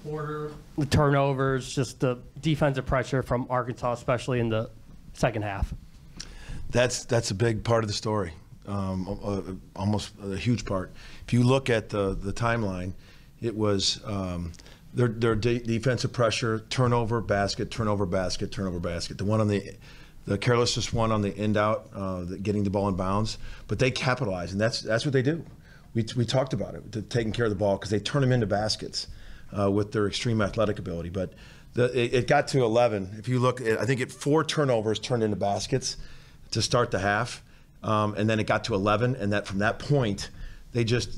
Porter, the turnovers, just the defensive pressure from Arkansas, especially in the second half. That's a big part of the story, almost a huge part. If you look at the timeline, it was their defensive pressure, turnover, basket, turnover, basket, turnover, basket. The one on the carelessness one on the end out, getting the ball in bounds, but they capitalize, and that's what they do. We talked about it, taking care of the ball, because they turn them into baskets with their extreme athletic ability. But it got to 11. If you look, I think 4 turnovers turned into baskets to start the half, and then it got to 11, and that from that point, they just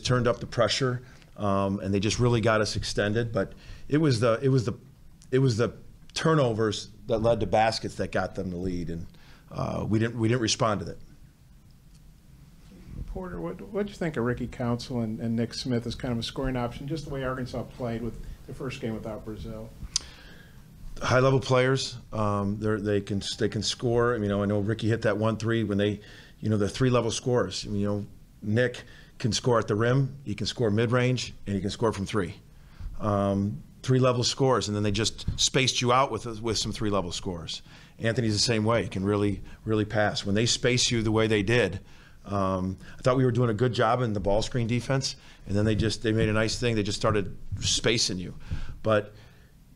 turned up the pressure, and they just really got us extended. But it was the turnovers that led to baskets that got them the lead, and we didn't respond to that. Porter, what do you think of Ricky Council and Nick Smith as kind of a scoring option, just the way Arkansas played with the first game without Brazil? High-level players, they can score. I know Ricky hit that 1-3 when they're 3-level scorers. Nick can score at the rim, he can score mid-range, and he can score from 3. 3-level scores, and then they just spaced you out with some 3-level scores. Anthony's the same way; he can really pass. When they space you the way they did, I thought we were doing a good job in the ball screen defense, and then they made a nice thing. They just started spacing you, but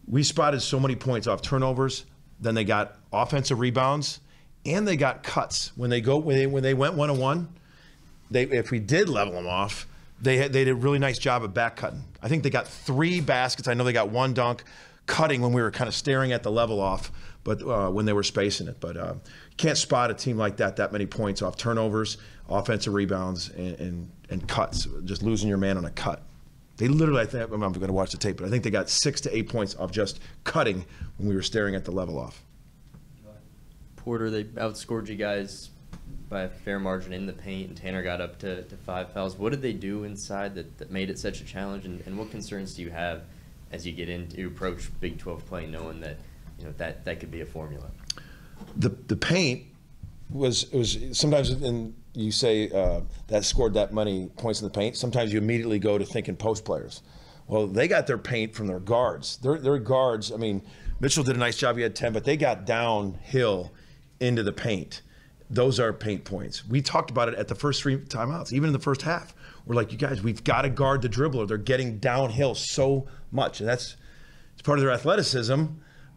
we spotted so many points off turnovers. Then they got offensive rebounds, and they got cuts. When they went 1-on-1, if we did level them off, they did a really nice job of back cutting. I think they got 3 baskets. I know they got 1 dunk, cutting when we were kind of staring at the level off, but when they were spacing it. But you can't spot a team like that many points off turnovers, offensive rebounds, and cuts. Just losing your man on a cut. They literally, I'm going to watch the tape, but I think they got 6 to 8 points off just cutting when we were staring at the level off. Porter, they outscored you guys by a fair margin in the paint, and Tanner got up to 5 fouls. What did they do inside that made it such a challenge, and what concerns do you have as you get into approach Big 12 play, knowing that that could be a formula? The paint was sometimes, and you say that scored that many points in the paint, sometimes you immediately go to thinking post players. Well, they got their paint from their guards. Their guards, Mitchell did a nice job, he had 10, but they got downhill into the paint. Those are paint points. We talked about it at the first 3 timeouts, even in the first half. We're like, you guys, we've got to guard the dribbler. They're getting downhill so much, and it's part of their athleticism.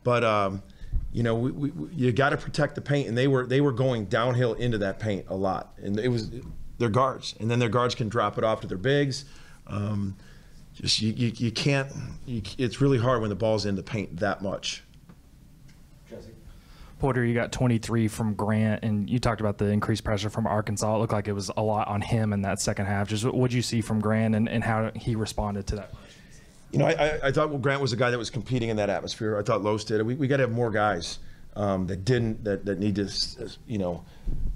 But you got to protect the paint, and they were going downhill into that paint a lot, and it was their guards, and then their guards can drop it off to their bigs. You can't. It's really hard when the ball's in the paint that much. Porter, you got 23 from Grant, and you talked about the increased pressure from Arkansas. It looked like it was a lot on him in that second half. Just what did you see from Grant and how he responded to that? I thought Grant was a guy that was competing in that atmosphere. I thought Los did. We got to have more guys that need to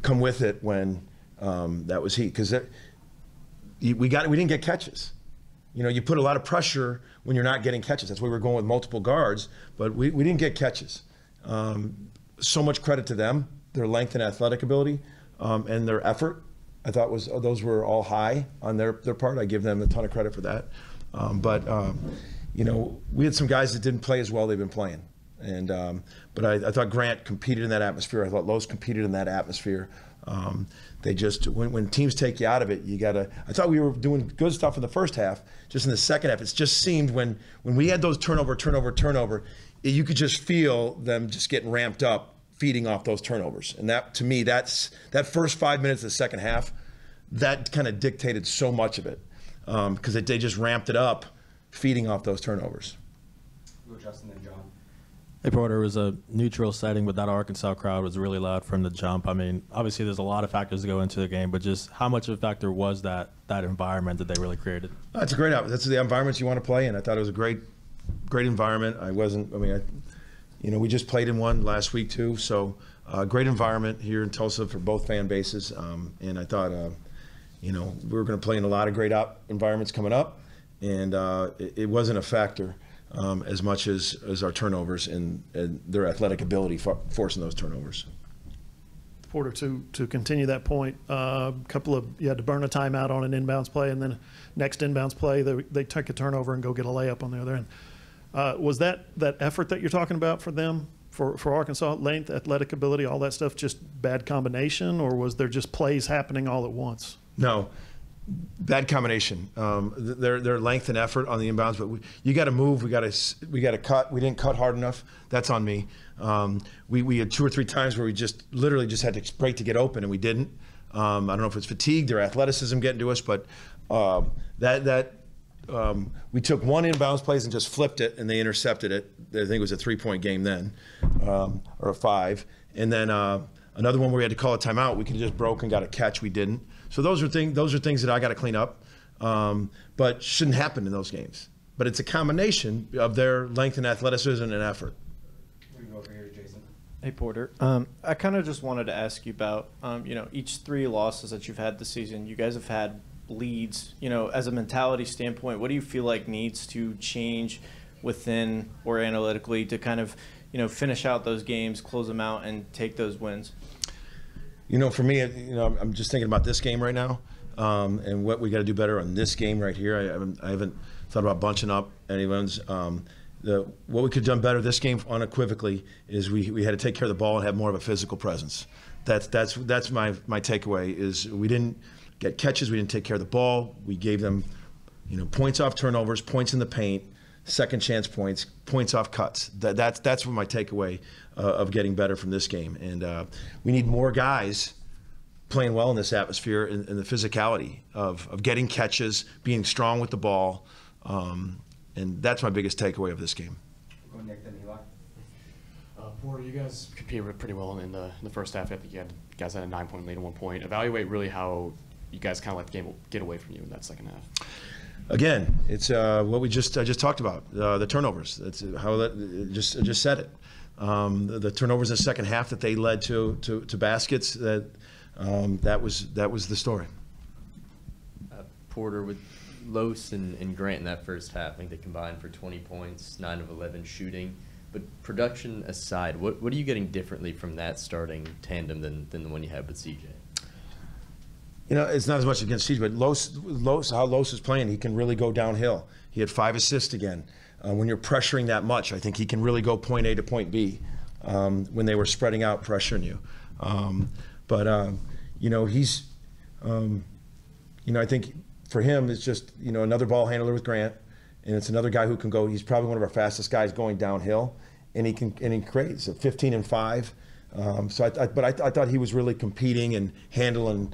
come with it when that was heat, because we didn't get catches. You put a lot of pressure when you're not getting catches. That's why we were going with multiple guards, but we didn't get catches. So much credit to them, their length and athletic ability, and their effort. I thought those were all high on their part. I give them a ton of credit for that. But we had some guys that didn't play as well they've been playing, but I thought Grant competed in that atmosphere. I thought Los competed in that atmosphere. They just when teams take you out of it, you gotta. I thought we were doing good stuff in the first half. Just in the second half, it just seemed when we had those turnover, you could just feel them just getting ramped up, feeding off those turnovers. And that, to me, that first 5 minutes of the second half, that kind of dictated so much of it, because they just ramped it up, feeding off those turnovers. Go Justin and John. Hey, Porter, it was a neutral setting, but that Arkansas crowd was really loud from the jump. Obviously there's a lot of factors that go into the game, but just how much of a factor was that environment that they really created? That's a great outfit. That's the environment you want to play in. I thought it was a great environment. We just played in one last week too, so great environment here in Tulsa for both fan bases. And I thought, we were going to play in a lot of great environments coming up, and it wasn't a factor as much as our turnovers and their athletic ability forcing those turnovers. Porter, to continue that point, you had to burn a timeout on an inbounds play, and then next inbounds play, they take a turnover and go get a layup on the other end. Was that effort that you're talking about for them, for Arkansas, length, athletic ability, all that stuff, just bad combination, or was there just plays happening all at once? No, bad combination. Their length and effort on the inbounds, but you got to move. We got to cut. We didn't cut hard enough. That's on me. We had 2 or 3 times where we just literally just had to break to get open, and we didn't. I don't know if it's fatigue, their athleticism getting to us, but we took one inbounds plays and just flipped it, and they intercepted it. I think it was a 3-point game then, or a 5. And then another one where we had to call a timeout. We could have just broke and got a catch. We didn't. So those are things that I got to clean up, but shouldn't happen in those games. But it's a combination of their length and athleticism and effort. We go over here to Jason. Hey, Porter. I kind of just wanted to ask you about, each 3 losses that you've had this season. You guys have had leads. As a mentality standpoint, what do you feel like needs to change within or analytically to kind of, finish out those games, close them out, and take those wins? For me, I'm just thinking about this game right now, and what we got to do better on this game right here. I haven't thought about bunching up anyone's. What we could have done better this game unequivocally is we had to take care of the ball and have more of a physical presence. That's my takeaway is we didn't get catches, we didn't take care of the ball. We gave them, points off turnovers, points in the paint, second chance points, points off cuts. That's what my takeaway of getting better from this game. And we need more guys playing well in this atmosphere and the physicality of getting catches, being strong with the ball. And that's my biggest takeaway of this game. We'll go Nick, then Eli. Porter, you guys competed pretty well in the first half. I think you guys had a 9-point lead at one point. Evaluate really how you guys kind of let the game get away from you in that second half. Again, it's what I just talked about, the turnovers. That's how I just said it. The turnovers in the second half that they led to baskets. That was the story. Porter, with Los and Grant in that first half, I think they combined for 20 points, 9 of 11 shooting. But production aside, what are you getting differently from that starting tandem than the one you had with CJ? It's not as much against CJ, but how Los is playing, he can really go downhill. He had 5 assists again. When you're pressuring that much, I think he can really go point A to point B when they were spreading out, pressuring you. He's, I think for him, it's just, another ball handler with Grant, and it's another guy who can go. He's probably one of our fastest guys going downhill, and he creates 15 and 5. I thought he was really competing and handling,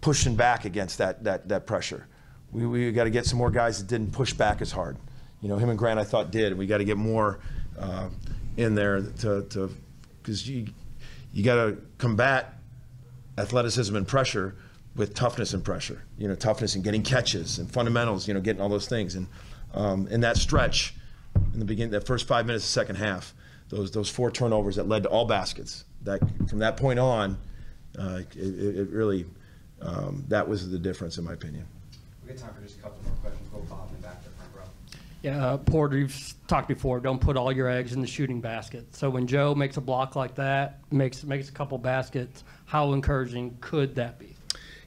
pushing back against that pressure. We got to get some more guys that didn't push back as hard. Him and Grant I thought did, and we got to get more in there because you got to combat athleticism and pressure with toughness and pressure. Toughness and getting catches and fundamentals. Getting all those things. And in that stretch, in the beginning, that first 5 minutes of the second half, those 4 turnovers that led to all baskets. That from that point on, it really that was the difference in my opinion. We got time for just a couple more questions. Go Bob in the back to the front row. Yeah, Porter, you've talked before. Don't put all your eggs in the shooting basket. So when Joe makes a block like that, makes a couple baskets, how encouraging could that be?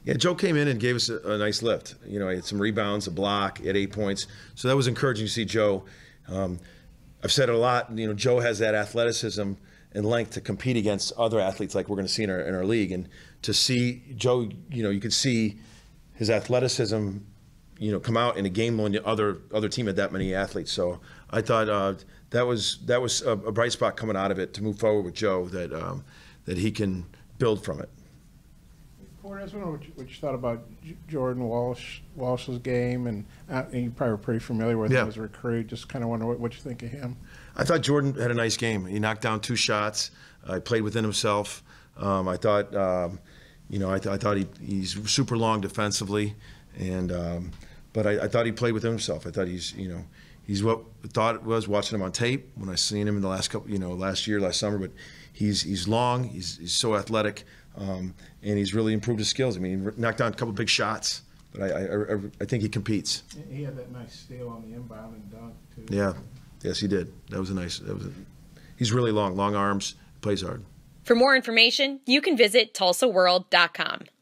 Yeah, Joe came in and gave us a nice lift. He had some rebounds, a block, he had 8 points. So that was encouraging to see Joe. I've said it a lot. Joe has that athleticism and length to compete against other athletes like we're going to see in our league. And to see Joe, you could see his athleticism, come out in a game when the other team had that many athletes. So I thought that was a bright spot coming out of it to move forward with Joe that he can build from it. Porter, I just wonder what you thought about Jordan Walsh's game, and you probably were pretty familiar with him as a recruit. Just kind of wonder what you think of him. I thought Jordan had a nice game. He knocked down 2 shots. He played within himself. I thought, I thought he's super long defensively, and but I thought he played within himself. I thought he's what I thought it was watching him on tape when I seen him in the last couple, last summer. But he's long. He's so athletic. And he's really improved his skills. I mean, he knocked down a couple big shots, but I think he competes. He had that nice steal on the inbound and dunk too. Yeah, yes, he did. He's really long arms, plays hard. For more information, you can visit tulsaworld.com.